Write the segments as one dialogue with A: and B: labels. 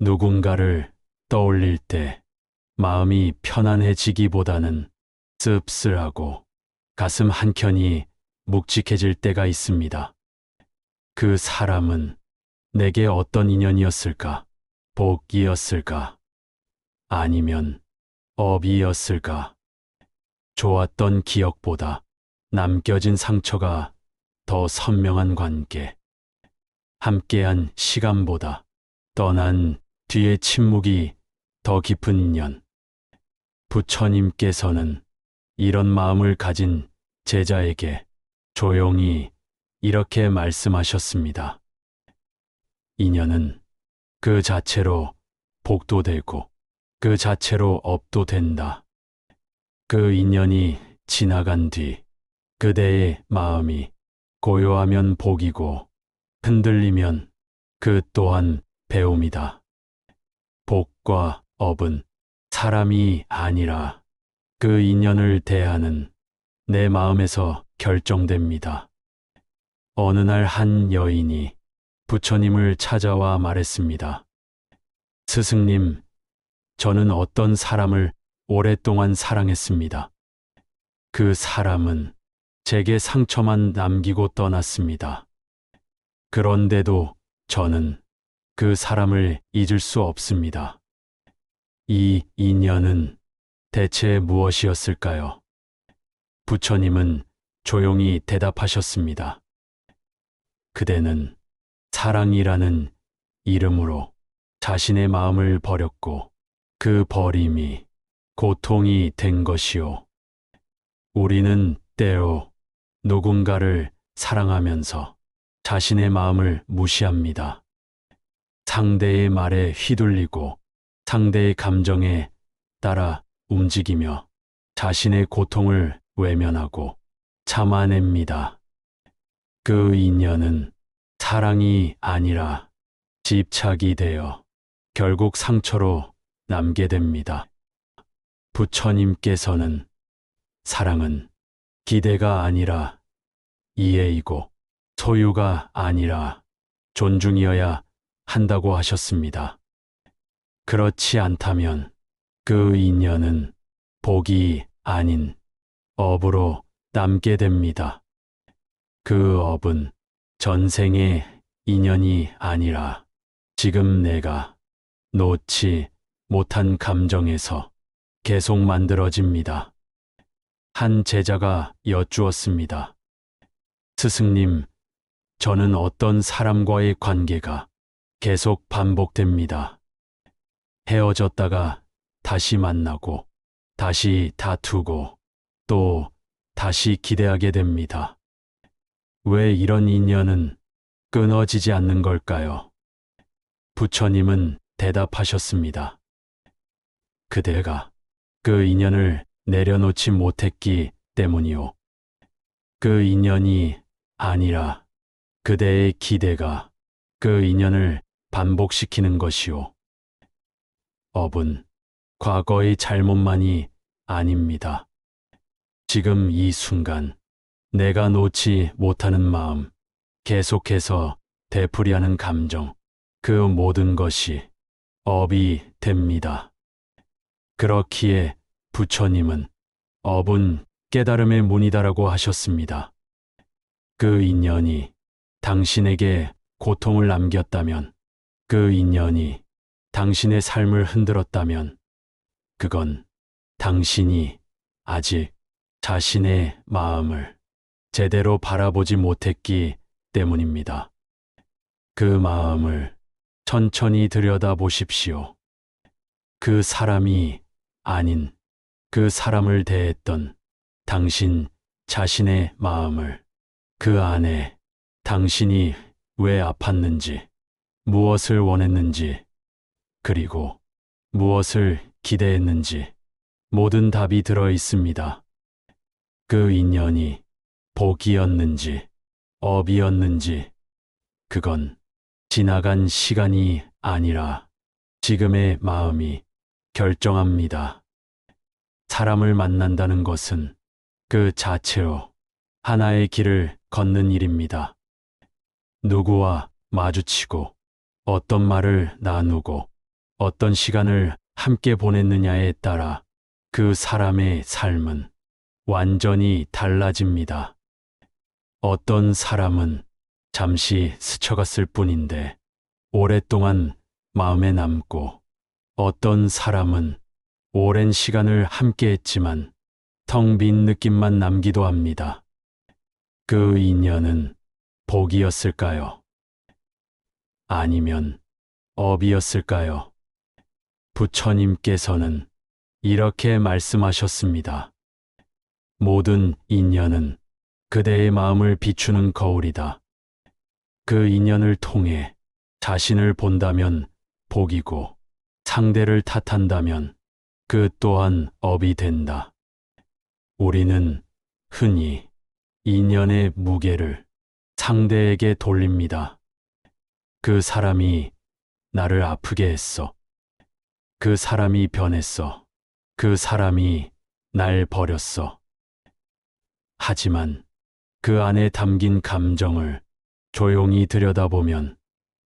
A: 누군가를 떠올릴 때 마음이 편안해지기보다는 씁쓸하고 가슴 한켠이 묵직해질 때가 있습니다. 그 사람은 내게 어떤 인연이었을까? 복이었을까? 아니면 업이었을까? 좋았던 기억보다 남겨진 상처가 더 선명한 관계, 함께한 시간보다 떠난 뒤의 침묵이 더 깊은 인연. 부처님께서는 이런 마음을 가진 제자에게 조용히 이렇게 말씀하셨습니다. 인연은 그 자체로 복도 되고 그 자체로 업도 된다. 그 인연이 지나간 뒤 그대의 마음이 고요하면 복이고 흔들리면 그 또한 배움이다. 복과 업은 사람이 아니라 그 인연을 대하는 내 마음에서 결정됩니다. 어느 날 한 여인이 부처님을 찾아와 말했습니다. 스승님, 저는 어떤 사람을 오랫동안 사랑했습니다. 그 사람은 제게 상처만 남기고 떠났습니다. 그런데도 저는 그 사람을 잊을 수 없습니다. 이 인연은 대체 무엇이었을까요? 부처님은 조용히 대답하셨습니다. 그대는 사랑이라는 이름으로 자신의 마음을 버렸고 그 버림이 고통이 된 것이요. 우리는 때로 누군가를 사랑하면서 자신의 마음을 무시합니다. 상대의 말에 휘둘리고 상대의 감정에 따라 움직이며 자신의 고통을 외면하고 참아냅니다. 그 인연은 사랑이 아니라 집착이 되어 결국 상처로 남게 됩니다. 부처님께서는 사랑은 기대가 아니라 이해이고 소유가 아니라 존중이어야 한다고 하셨습니다. 그렇지 않다면 그 인연은 복이 아닌 업으로 남게 됩니다. 그 업은 전생의 인연이 아니라 지금 내가 놓지 못한 감정에서 계속 만들어집니다. 한 제자가 여쭈었습니다. 스승님, 저는 어떤 사람과의 관계가 계속 반복됩니다. 헤어졌다가 다시 만나고, 다시 다투고, 또 다시 기대하게 됩니다. 왜 이런 인연은 끊어지지 않는 걸까요? 부처님은 대답하셨습니다. 그대가 그 인연을 내려놓지 못했기 때문이요. 그 인연이 아니라 그대의 기대가 그 인연을 반복시키는 것이요. 업은 과거의 잘못만이 아닙니다. 지금 이 순간 내가 놓지 못하는 마음, 계속해서 되풀이하는 감정, 그 모든 것이 업이 됩니다. 그렇기에 부처님은 업은 깨달음의 문이다라고 하셨습니다. 그 인연이 당신에게 고통을 남겼다면, 그 인연이 당신의 삶을 흔들었다면, 그건 당신이 아직 자신의 마음을 제대로 바라보지 못했기 때문입니다. 그 마음을 천천히 들여다보십시오. 그 사람이 아닌 그 사람을 대했던 당신 자신의 마음을, 그 안에 당신이 왜 아팠는지, 무엇을 원했는지, 그리고 무엇을 기대했는지 모든 답이 들어 있습니다. 그 인연이 복이었는지 업이었는지, 그건 지나간 시간이 아니라 지금의 마음이 결정합니다. 사람을 만난다는 것은 그 자체로 하나의 길을 걷는 일입니다. 누구와 마주치고 어떤 말을 나누고 어떤 시간을 함께 보냈느냐에 따라 그 사람의 삶은 완전히 달라집니다. 어떤 사람은 잠시 스쳐갔을 뿐인데 오랫동안 마음에 남고, 어떤 사람은 오랜 시간을 함께 했지만 텅 빈 느낌만 남기도 합니다. 그 인연은 복이었을까요? 아니면 업이었을까요? 부처님께서는 이렇게 말씀하셨습니다. 모든 인연은 그대의 마음을 비추는 거울이다. 그 인연을 통해 자신을 본다면 복이고, 상대를 탓한다면 그 또한 업이 된다. 우리는 흔히 인연의 무게를 상대에게 돌립니다. 그 사람이 나를 아프게 했어. 그 사람이 변했어. 그 사람이 날 버렸어. 하지만 그 안에 담긴 감정을 조용히 들여다보면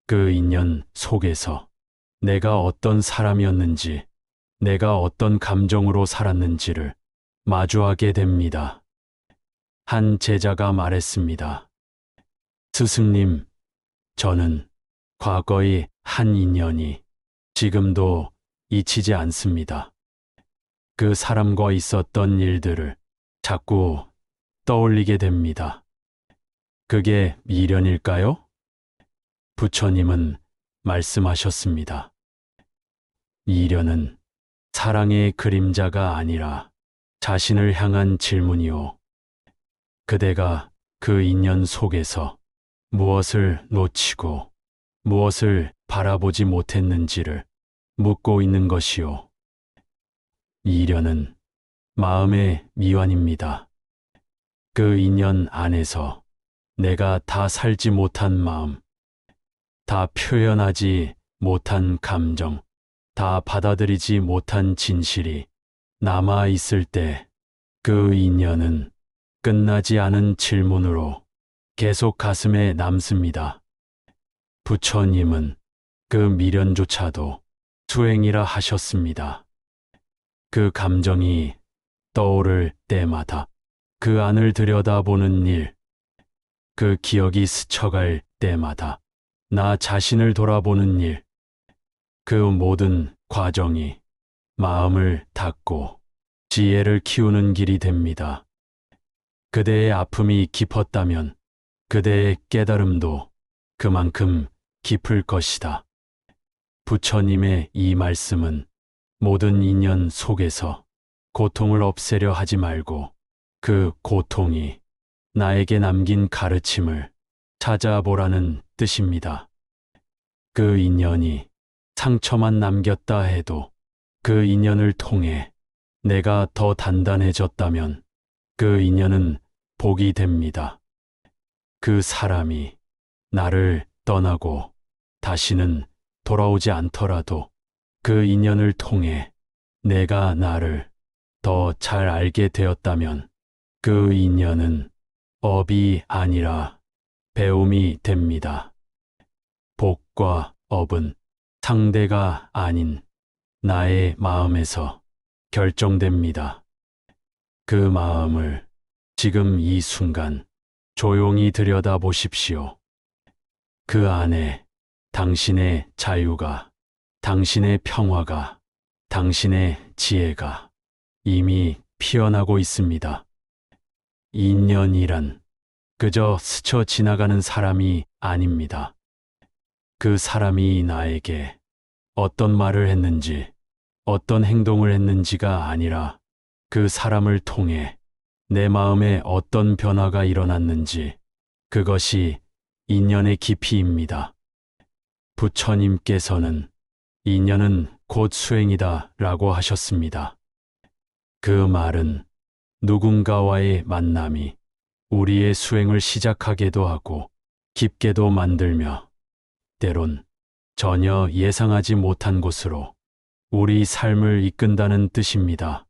A: 그 인연 속에서 내가 어떤 사람이었는지, 내가 어떤 감정으로 살았는지를 마주하게 됩니다. 한 제자가 말했습니다. 스승님, 저는 과거의 한 인연이 지금도 잊히지 않습니다. 그 사람과 있었던 일들을 자꾸 떠올리게 됩니다. 그게 미련일까요? 부처님은 말씀하셨습니다. 미련은 사랑의 그림자가 아니라 자신을 향한 질문이요. 그대가 그 인연 속에서 무엇을 놓치고 무엇을 바라보지 못했는지를 묻고 있는 것이요. 미련은 마음의 미완입니다. 그 인연 안에서 내가 다 살지 못한 마음, 다 표현하지 못한 감정, 다 받아들이지 못한 진실이 남아 있을 때 그 인연은 끝나지 않은 질문으로 계속 가슴에 남습니다. 부처님은 그 미련조차도 수행이라 하셨습니다. 그 감정이 떠오를 때마다 그 안을 들여다보는 일, 그 기억이 스쳐갈 때마다 나 자신을 돌아보는 일, 그 모든 과정이 마음을 닫고 지혜를 키우는 길이 됩니다. 그대의 아픔이 깊었다면 그대의 깨달음도 그만큼 깊을 것이다. 부처님의 이 말씀은 모든 인연 속에서 고통을 없애려 하지 말고 그 고통이 나에게 남긴 가르침을 찾아보라는 뜻입니다. 그 인연이 상처만 남겼다 해도 그 인연을 통해 내가 더 단단해졌다면 그 인연은 복이 됩니다. 그 사람이 나를 떠나고 다시는 돌아오지 않더라도 그 인연을 통해 내가 나를 더 잘 알게 되었다면 그 인연은 업이 아니라 배움이 됩니다. 복과 업은 상대가 아닌 나의 마음에서 결정됩니다. 그 마음을 지금 이 순간 조용히 들여다보십시오. 그 안에 당신의 자유가, 당신의 평화가, 당신의 지혜가 이미 피어나고 있습니다. 인연이란 그저 스쳐 지나가는 사람이 아닙니다. 그 사람이 나에게 어떤 말을 했는지, 어떤 행동을 했는지가 아니라 그 사람을 통해 내 마음에 어떤 변화가 일어났는지, 그것이 인연의 깊이입니다. 부처님께서는 인연은 곧 수행이다 라고 하셨습니다. 그 말은 누군가와의 만남이 우리의 수행을 시작하게도 하고 깊게도 만들며 때론 전혀 예상하지 못한 곳으로 우리 삶을 이끈다는 뜻입니다.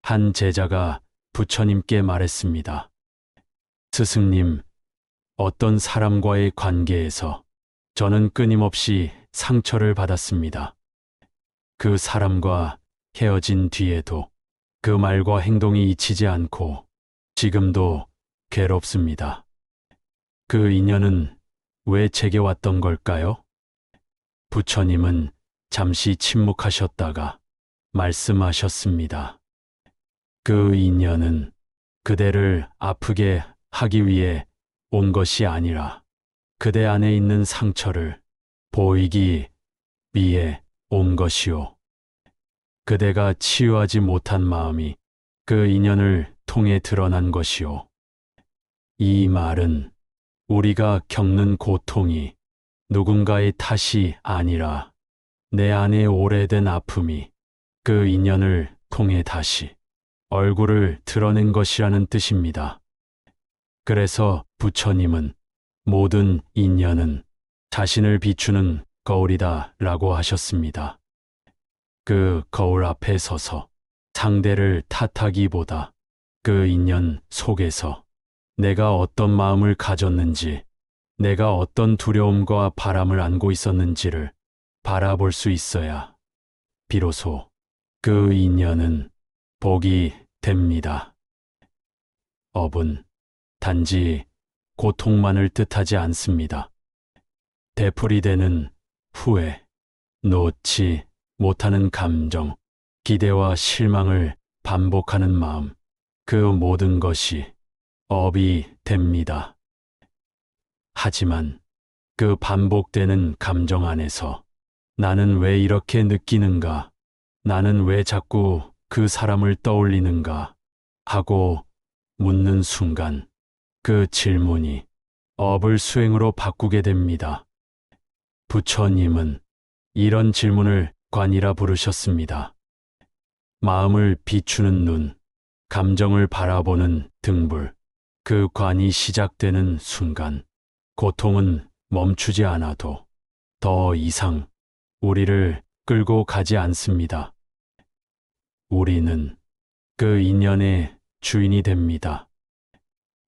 A: 한 제자가 부처님께 말했습니다. 스승님, 어떤 사람과의 관계에서 저는 끊임없이 상처를 받았습니다. 그 사람과 헤어진 뒤에도 그 말과 행동이 잊히지 않고 지금도 괴롭습니다. 그 인연은 왜 제게 왔던 걸까요? 부처님은 잠시 침묵하셨다가 말씀하셨습니다. 그 인연은 그대를 아프게 하기 위해 온 것이 아니라 그대 안에 있는 상처를 보이기 위해 온 것이요. 그대가 치유하지 못한 마음이 그 인연을 통해 드러난 것이요. 이 말은 우리가 겪는 고통이 누군가의 탓이 아니라 내 안에 오래된 아픔이 그 인연을 통해 다시 얼굴을 드러낸 것이라는 뜻입니다. 그래서 부처님은 모든 인연은 자신을 비추는 거울이다 라고 하셨습니다. 그 거울 앞에 서서 상대를 탓하기보다 그 인연 속에서 내가 어떤 마음을 가졌는지, 내가 어떤 두려움과 바람을 안고 있었는지를 바라볼 수 있어야 비로소 그 인연은 복이 됩니다. 업은 단지 고통만을 뜻하지 않습니다. 되풀이되는 후회, 놓지 못하는 감정, 기대와 실망을 반복하는 마음, 그 모든 것이 업이 됩니다. 하지만 그 반복되는 감정 안에서 나는 왜 이렇게 느끼는가? 나는 왜 자꾸 그 사람을 떠올리는가? 하고 묻는 순간 그 질문이 업을 수행으로 바꾸게 됩니다. 부처님은 이런 질문을 관이라 부르셨습니다. 마음을 비추는 눈, 감정을 바라보는 등불, 그 관이 시작되는 순간 고통은 멈추지 않아도 더 이상 우리를 끌고 가지 않습니다. 우리는 그 인연의 주인이 됩니다.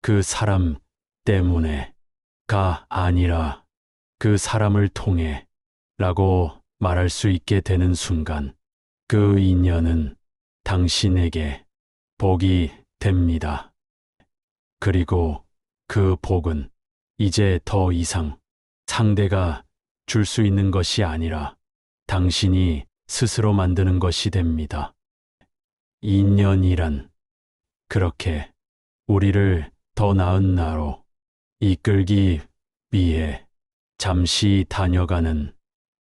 A: 그 사람 때문에가 아니라 그 사람을 통해 라고 말할 수 있게 되는 순간 그 인연은 당신에게 복이 됩니다. 그리고 그 복은 이제 더 이상 상대가 줄 수 있는 것이 아니라 당신이 스스로 만드는 것이 됩니다. 인연이란 그렇게 우리를 더 나은 나로 이끌기 위해 잠시 다녀가는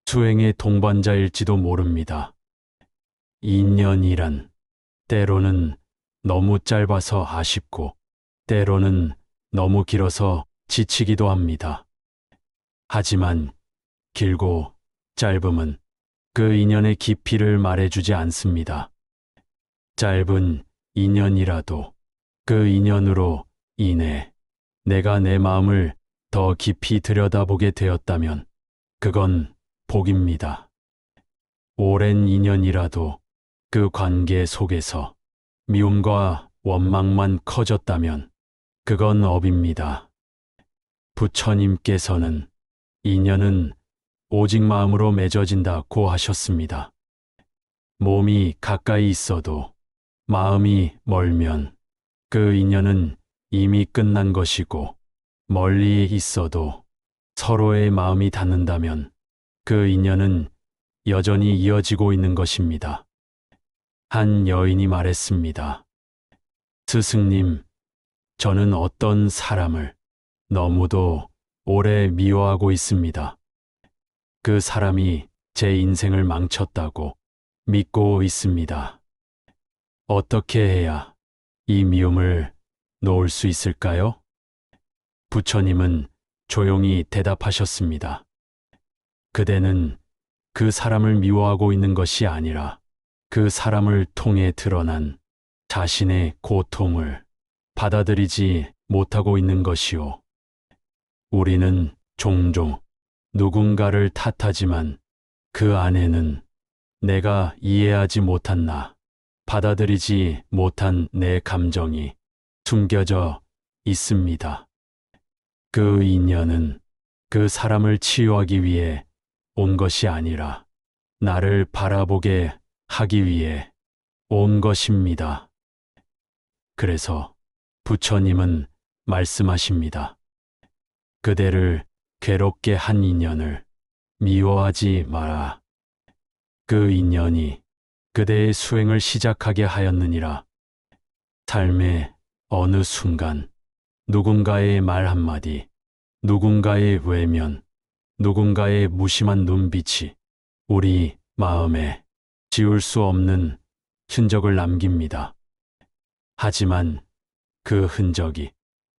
A: 수행의 동반자일지도 모릅니다. 인연이란 때로는 너무 짧아서 아쉽고 때로는 너무 길어서 지치기도 합니다. 하지만 길고 짧음은 그 인연의 깊이를 말해주지 않습니다. 짧은 인연이라도 그 인연으로 인해 내가 내 마음을 더 깊이 들여다보게 되었다면 그건 복입니다. 오랜 인연이라도 그 관계 속에서 미움과 원망만 커졌다면 그건 업입니다. 부처님께서는 인연은 오직 마음으로 맺어진다고 하셨습니다. 몸이 가까이 있어도 마음이 멀면 그 인연은 이미 끝난 것이고 멀리 있어도 서로의 마음이 닿는다면 그 인연은 여전히 이어지고 있는 것입니다. 한 여인이 말했습니다. 스승님, 저는 어떤 사람을 너무도 오래 미워하고 있습니다. 그 사람이 제 인생을 망쳤다고 믿고 있습니다. 어떻게 해야 이 미움을 놓을 수 있을까요? 부처님은 조용히 대답하셨습니다. 그대는 그 사람을 미워하고 있는 것이 아니라 그 사람을 통해 드러난 자신의 고통을 받아들이지 못하고 있는 것이요. 우리는 종종 누군가를 탓하지만 그 안에는 내가 이해하지 못한 나, 받아들이지 못한 내 감정이 숨겨져 있습니다. 그 인연은 그 사람을 치유하기 위해 온 것이 아니라 나를 바라보게 하기 위해 온 것입니다. 그래서 부처님은 말씀하십니다. 그대를 괴롭게 한 인연을 미워하지 마라. 그 인연이 그대의 수행을 시작하게 하였느니라. 삶의 어느 순간 누군가의 말 한마디, 누군가의 외면, 누군가의 무심한 눈빛이 우리 마음에 지울 수 없는 흔적을 남깁니다. 하지만 그 흔적이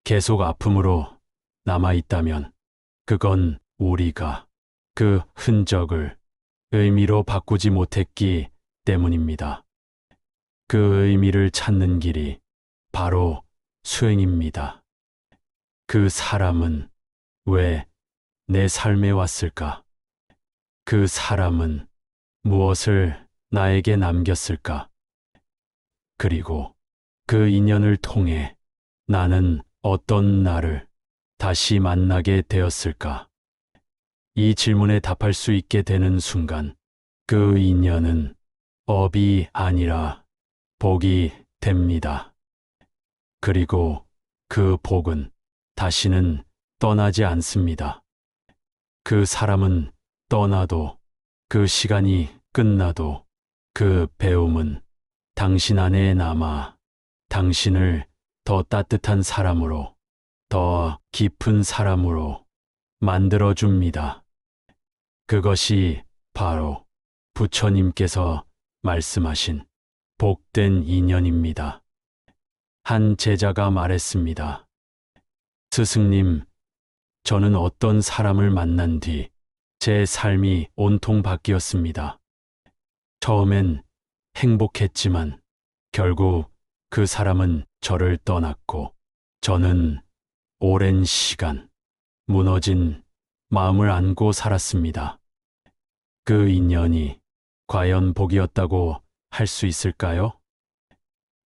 A: 계속 아픔으로 남아있다면 그건 우리가 그 흔적을 의미로 바꾸지 못했기 때문입니다. 그 의미를 찾는 길이 바로 수행입니다. 그 사람은 왜 내 삶에 왔을까? 그 사람은 무엇을 나에게 남겼을까? 그리고 그 인연을 통해 나는 어떤 나를 다시 만나게 되었을까? 이 질문에 답할 수 있게 되는 순간 그 인연은 업이 아니라 복이 됩니다. 그리고 그 복은 다시는 떠나지 않습니다. 그 사람은 떠나도, 그 시간이 끝나도 그 배움은 당신 안에 남아 당신을 더 따뜻한 사람으로, 더 깊은 사람으로 만들어줍니다. 그것이 바로 부처님께서 말씀하신 복된 인연입니다. 한 제자가 말했습니다. 스승님, 저는 어떤 사람을 만난 뒤 제 삶이 온통 바뀌었습니다. 처음엔 행복했지만 결국 그 사람은 저를 떠났고 저는 오랜 시간 무너진 마음을 안고 살았습니다. 그 인연이 과연 복이었다고 할 수 있을까요?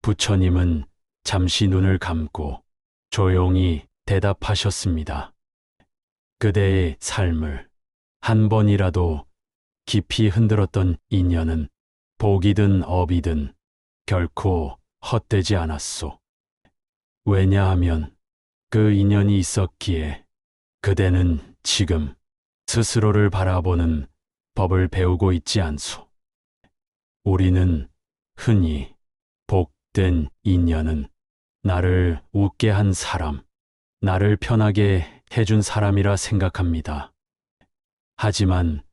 A: 부처님은 잠시 눈을 감고 조용히 대답하셨습니다. 그대의 삶을 한 번이라도 깊이 흔들었던 인연은 복이든 업이든 결코 헛되지 않았소. 왜냐하면 그 인연이 있었기에 그대는 지금 스스로를 바라보는 법을 배우고 있지 않소. 우리는 흔히 복된 인연은 나를 웃게 한 사람, 나를 편하게 해준 사람이라 생각합니다. 하지만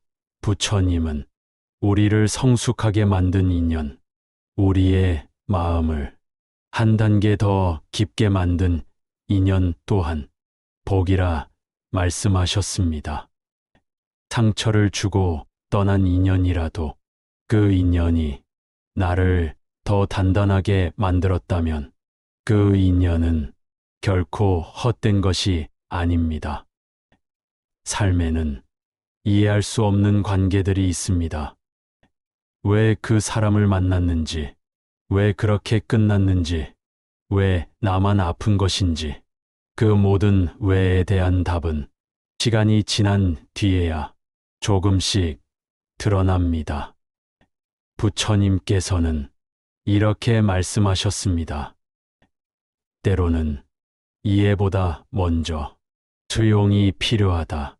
A: 부처님은 우리를 성숙하게 만든 인연, 우리의 마음을 한 단계 더 깊게 만든 인연 또한 복이라 말씀하셨습니다. 상처를 주고 떠난 인연이라도 그 인연이 나를 더 단단하게 만들었다면 그 인연은 결코 헛된 것이 아닙니다. 삶에는 이해할 수 없는 관계들이 있습니다. 왜 그 사람을 만났는지, 왜 그렇게 끝났는지, 왜 나만 아픈 것인지, 그 모든 왜에 대한 답은 시간이 지난 뒤에야 조금씩 드러납니다. 부처님께서는 이렇게 말씀하셨습니다. 때로는 이해보다 먼저 수용이 필요하다.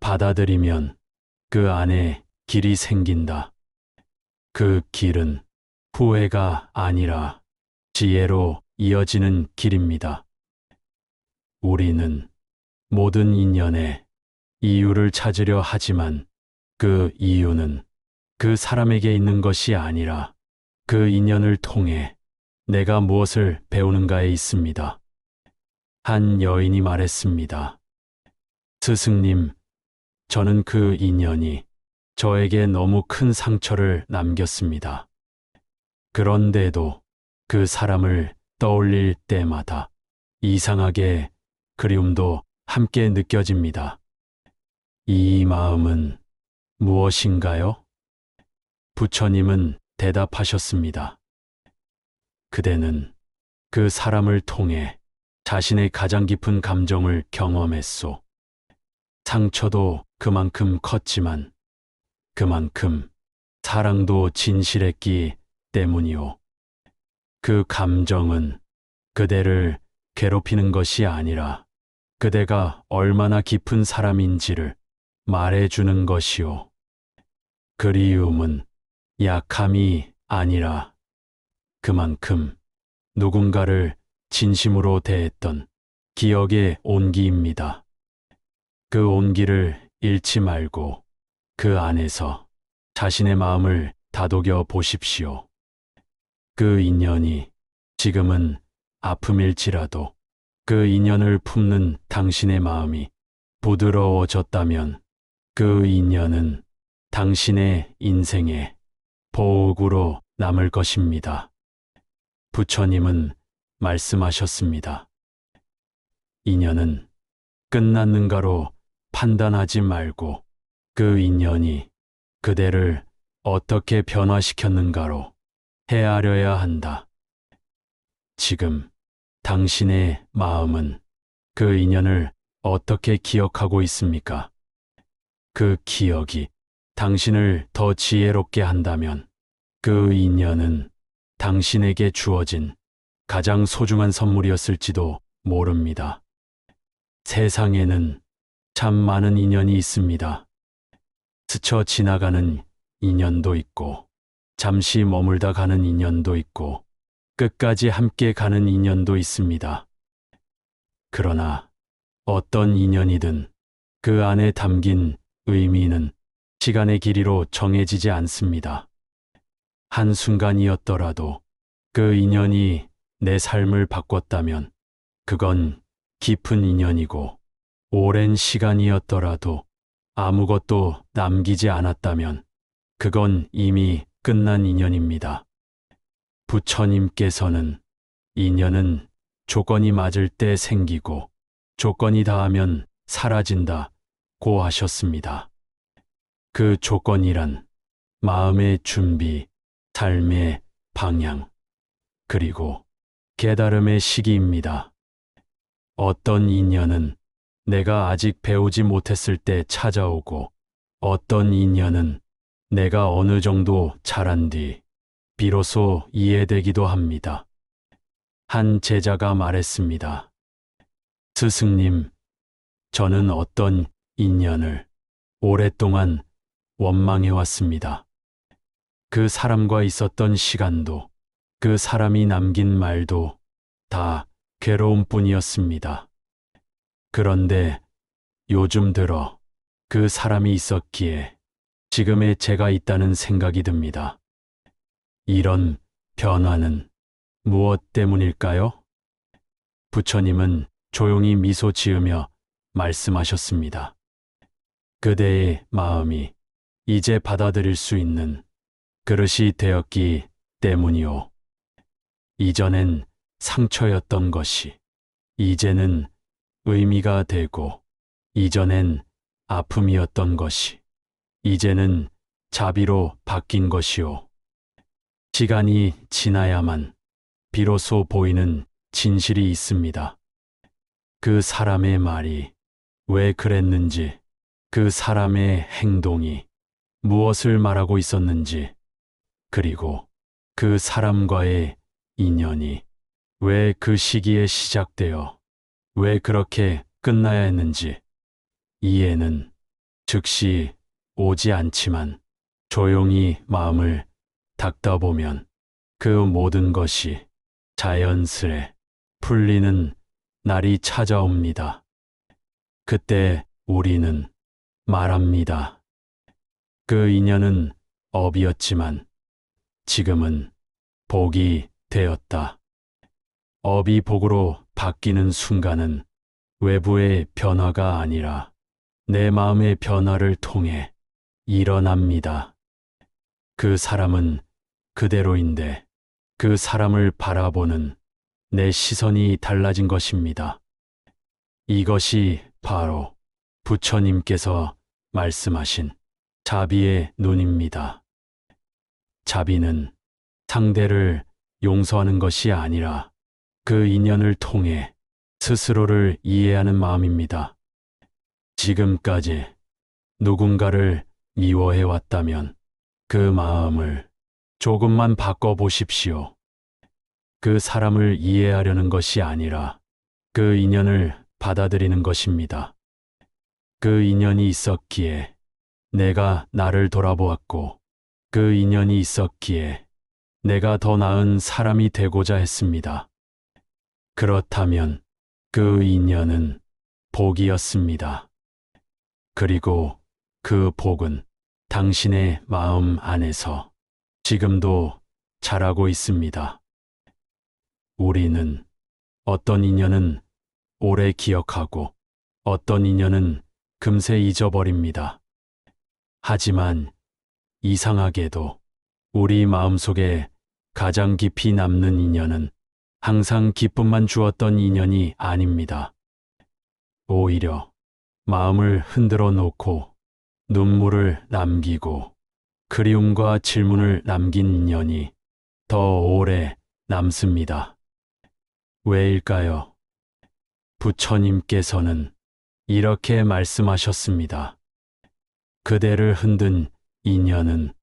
A: 받아들이면 그 안에 길이 생긴다. 그 길은 후회가 아니라 지혜로 이어지는 길입니다. 우리는 모든 인연에 이유를 찾으려 하지만 그 이유는 그 사람에게 있는 것이 아니라 그 인연을 통해 내가 무엇을 배우는가에 있습니다. 한 여인이 말했습니다. 스승님, 저는 그 인연이 저에게 너무 큰 상처를 남겼습니다. 그런데도 그 사람을 떠올릴 때마다 이상하게 그리움도 함께 느껴집니다. 이 마음은 무엇인가요? 부처님은 대답하셨습니다. 그대는 그 사람을 통해 자신의 가장 깊은 감정을 경험했소. 상처도 그만큼 컸지만 그만큼 사랑도 진실했기 때문이오. 그 감정은 그대를 괴롭히는 것이 아니라 그대가 얼마나 깊은 사람인지를 말해주는 것이오. 그리움은 약함이 아니라 그만큼 누군가를 진심으로 대했던 기억의 온기입니다. 그 온기를 잃지 말고 그 안에서 자신의 마음을 다독여 보십시오. 그 인연이 지금은 아픔일지라도 그 인연을 품는 당신의 마음이 부드러워졌다면 그 인연은 당신의 인생의 보옥으로 남을 것입니다. 부처님은 말씀하셨습니다. 인연은 끝났는가로 판단하지 말고 그 인연이 그대를 어떻게 변화시켰는가로 헤아려야 한다. 지금 당신의 마음은 그 인연을 어떻게 기억하고 있습니까? 그 기억이 당신을 더 지혜롭게 한다면 그 인연은 당신에게 주어진 가장 소중한 선물이었을지도 모릅니다. 세상에는 참 많은 인연이 있습니다. 스쳐 지나가는 인연도 있고, 잠시 머물다 가는 인연도 있고, 끝까지 함께 가는 인연도 있습니다. 그러나 어떤 인연이든 그 안에 담긴 의미는 시간의 길이로 정해지지 않습니다. 한순간이었더라도 그 인연이 내 삶을 바꿨다면 그건 깊은 인연이고, 오랜 시간이었더라도 아무것도 남기지 않았다면 그건 이미 끝난 인연입니다. 부처님께서는 인연은 조건이 맞을 때 생기고 조건이 다하면 사라진다고 하셨습니다. 그 조건이란 마음의 준비, 삶의 방향, 그리고 깨달음의 시기입니다. 어떤 인연은 내가 아직 배우지 못했을 때 찾아오고, 어떤 인연은 내가 어느 정도 자란 뒤 비로소 이해되기도 합니다. 한 제자가 말했습니다. 스승님, 저는 어떤 인연을 오랫동안 원망해왔습니다. 그 사람과 있었던 시간도, 그 사람이 남긴 말도 다 괴로움뿐이었습니다. 그런데 요즘 들어 그 사람이 있었기에 지금의 제가 있다는 생각이 듭니다. 이런 변화는 무엇 때문일까요? 부처님은 조용히 미소 지으며 말씀하셨습니다. 그대의 마음이 이제 받아들일 수 있는 그릇이 되었기 때문이오. 이전엔 상처였던 것이 이제는 의미가 되고, 이전엔 아픔이었던 것이 이제는 자비로 바뀐 것이오. 시간이 지나야만 비로소 보이는 진실이 있습니다. 그 사람의 말이 왜 그랬는지, 그 사람의 행동이 무엇을 말하고 있었는지, 그리고 그 사람과의 인연이 왜 그 시기에 시작되어 왜 그렇게 끝나야 했는지, 이해는 즉시 오지 않지만 조용히 마음을 닦다 보면 그 모든 것이 자연스레 풀리는 날이 찾아옵니다. 그때 우리는 말합니다. 그 인연은 업이었지만 지금은 복이 되었다. 업이 복으로 바뀌는 순간은 외부의 변화가 아니라 내 마음의 변화를 통해 일어납니다. 그 사람은 그대로인데 그 사람을 바라보는 내 시선이 달라진 것입니다. 이것이 바로 부처님께서 말씀하신 자비의 눈입니다. 자비는 상대를 용서하는 것이 아니라 그 인연을 통해 스스로를 이해하는 마음입니다. 지금까지 누군가를 미워해 왔다면 그 마음을 조금만 바꿔보십시오. 그 사람을 이해하려는 것이 아니라 그 인연을 받아들이는 것입니다. 그 인연이 있었기에 내가 나를 돌아보았고 그 인연이 있었기에 내가 더 나은 사람이 되고자 했습니다. 그렇다면 그 인연은 복이었습니다. 그리고 그 복은 당신의 마음 안에서 지금도 자라고 있습니다. 우리는 어떤 인연은 오래 기억하고 어떤 인연은 금세 잊어버립니다. 하지만 이상하게도 우리 마음속에 가장 깊이 남는 인연은 항상 기쁨만 주었던 인연이 아닙니다. 오히려 마음을 흔들어 놓고 눈물을 남기고 그리움과 질문을 남긴 인연이 더 오래 남습니다. 왜일까요? 부처님께서는 이렇게 말씀하셨습니다. 그대를 흔든 인연은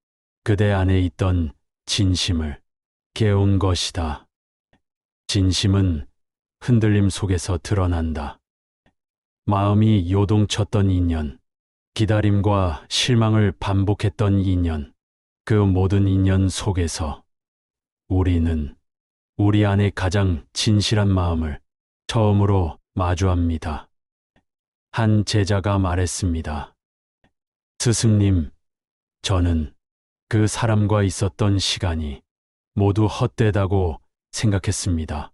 A: 그대 안에 있던 진심을 깨운 것이다. 진심은 흔들림 속에서 드러난다. 마음이 요동쳤던 인연, 기다림과 실망을 반복했던 인연, 그 모든 인연 속에서 우리는 우리 안에 가장 진실한 마음을 처음으로 마주합니다. 한 제자가 말했습니다. 스승님, 저는 그 사람과 있었던 시간이 모두 헛되다고 생각했습니다.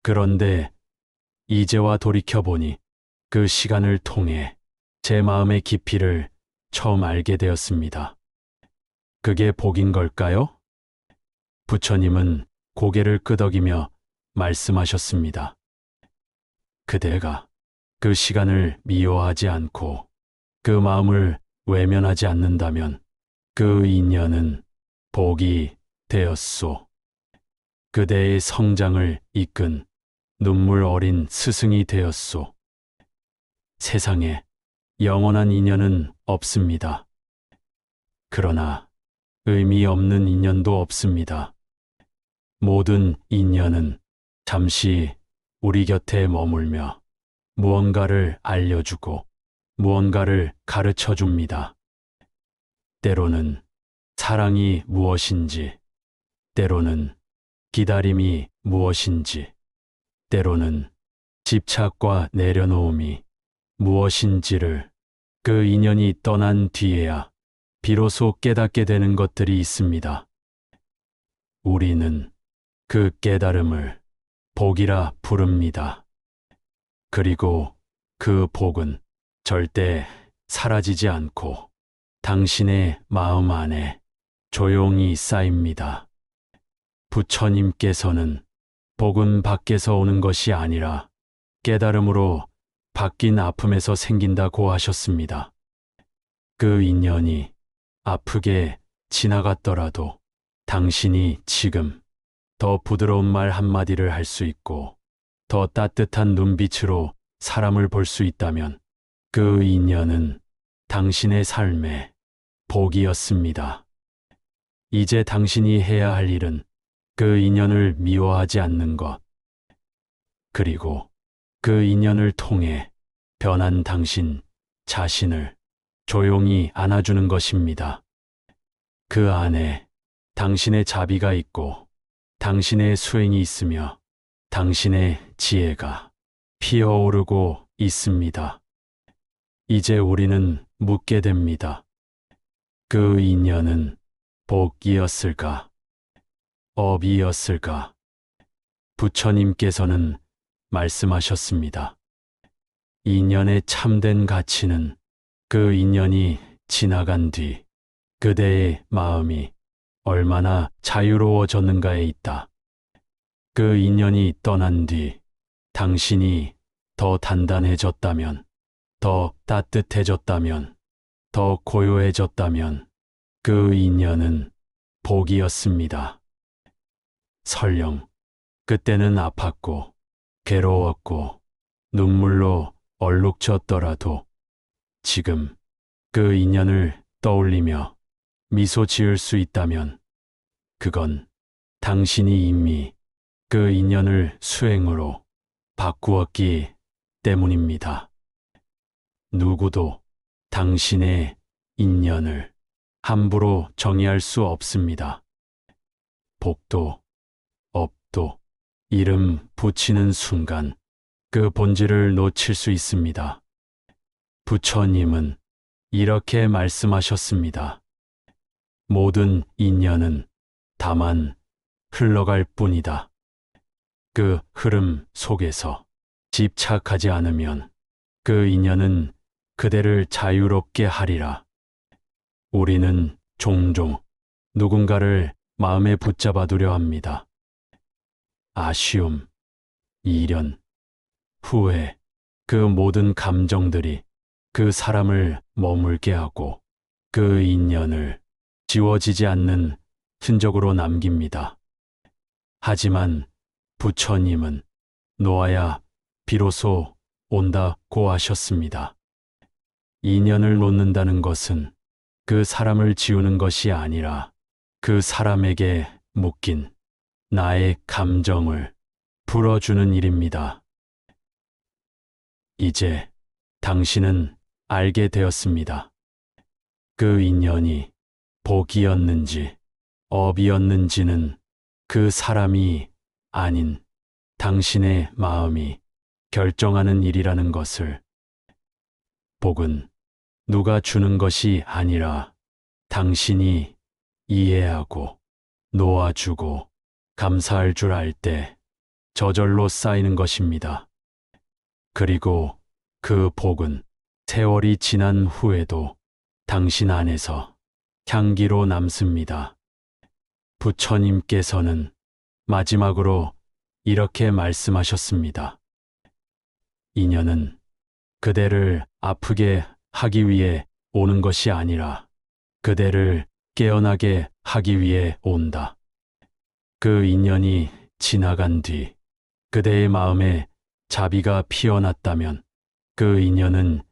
A: 그런데 이제와 돌이켜보니 그 시간을 통해 제 마음의 깊이를 처음 알게 되었습니다. 그게 복인 걸까요? 부처님은 고개를 끄덕이며 말씀하셨습니다. 그대가 그 시간을 미워하지 않고 그 마음을 외면하지 않는다면 그 인연은 복이 되었소. 그대의 성장을 이끈 눈물 어린 스승이 되었소. 세상에 영원한 인연은 없습니다. 그러나 의미 없는 인연도 없습니다. 모든 인연은 잠시 우리 곁에 머물며 무언가를 알려주고 무언가를 가르쳐 줍니다. 때로는 사랑이 무엇인지, 때로는 기다림이 무엇인지, 때로는 집착과 내려놓음이 무엇인지를 그 인연이 떠난 뒤에야 비로소 깨닫게 되는 것들이 있습니다. 우리는 그 깨달음을 복이라 부릅니다. 그리고 그 복은 절대 사라지지 않고 당신의 마음 안에 조용히 쌓입니다. 부처님께서는 복은 밖에서 오는 것이 아니라 깨달음으로 바뀐 아픔에서 생긴다고 하셨습니다. 그 인연이 아프게 지나갔더라도 당신이 지금 더 부드러운 말 한마디를 할 수 있고 더 따뜻한 눈빛으로 사람을 볼 수 있다면 그 인연은 당신의 삶의 복이었습니다. 이제 당신이 해야 할 일은 그 인연을 미워하지 않는 것, 그리고 그 인연을 통해 변한 당신 자신을 조용히 안아주는 것입니다. 그 안에 당신의 자비가 있고 당신의 수행이 있으며 당신의 지혜가 피어오르고 있습니다. 이제 우리는 묻게 됩니다. 그 인연은 복이었을까? 업이었을까? 부처님께서는 말씀하셨습니다. 인연의 참된 가치는 그 인연이 지나간 뒤 그대의 마음이 얼마나 자유로워졌는가에 있다. 그 인연이 떠난 뒤 당신이 더 단단해졌다면, 더 따뜻해졌다면, 더 고요해졌다면 그 인연은 복이었습니다. 설령 그때는 아팠고 괴로웠고 눈물로 얼룩졌더라도 지금 그 인연을 떠올리며 미소 지을 수 있다면 그건 당신이 이미 그 인연을 수행으로 바꾸었기 때문입니다. 누구도 당신의 인연을 함부로 정의할 수 없습니다. 복도, 업도, 이름 붙이는 순간 그 본질을 놓칠 수 있습니다. 부처님은 이렇게 말씀하셨습니다. 모든 인연은 다만 흘러갈 뿐이다. 그 흐름 속에서 집착하지 않으면 그 인연은 그대를 자유롭게 하리라. 우리는 종종 누군가를 마음에 붙잡아 두려 합니다. 아쉬움, 미련, 후회, 그 모든 감정들이 그 사람을 머물게 하고 그 인연을 지워지지 않는 흔적으로 남깁니다. 하지만 부처님은 놓아야 비로소 온다고 하셨습니다. 인연을 놓는다는 것은 그 사람을 지우는 것이 아니라 그 사람에게 묶인 나의 감정을 풀어주는 일입니다. 이제 당신은 알게 되었습니다. 그 인연이 복이었는지 업이었는지는 그 사람이 아닌 당신의 마음이 결정하는 일이라는 것을. 복은 누가 주는 것이 아니라 당신이 이해하고 놓아주고 감사할 줄 알 때 저절로 쌓이는 것입니다. 그리고 그 복은 세월이 지난 후에도 당신 안에서 향기로 남습니다. 부처님께서는 마지막으로 이렇게 말씀하셨습니다. 인연은 그대를 아프게 하기 위해 오는 것이 아니라 그대를 깨어나게 하기 위해 온다. 그 인연이 지나간 뒤 그대의 마음에 자비가 피어났다면 그 인연은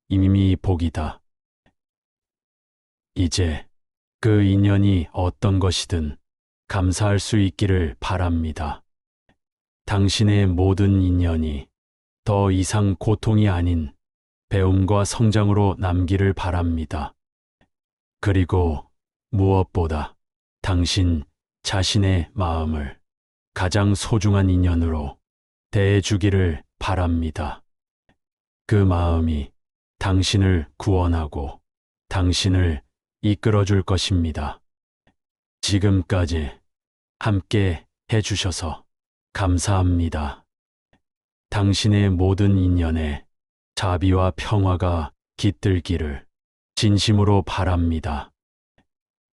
A: 이미 복이다. 이제 그 인연이 어떤 것이든 감사할 수 있기를 바랍니다. 당신의 모든 인연이 더 이상 고통이 아닌 배움과 성장으로 남기를 바랍니다. 그리고 무엇보다 당신 자신의 마음을 가장 소중한 인연으로 대해주기를 바랍니다. 그 마음이 당신을 구원하고 당신을 이끌어줄 것입니다. 지금까지 함께 해주셔서 감사합니다. 당신의 모든 인연에 자비와 평화가 깃들기를 진심으로 바랍니다.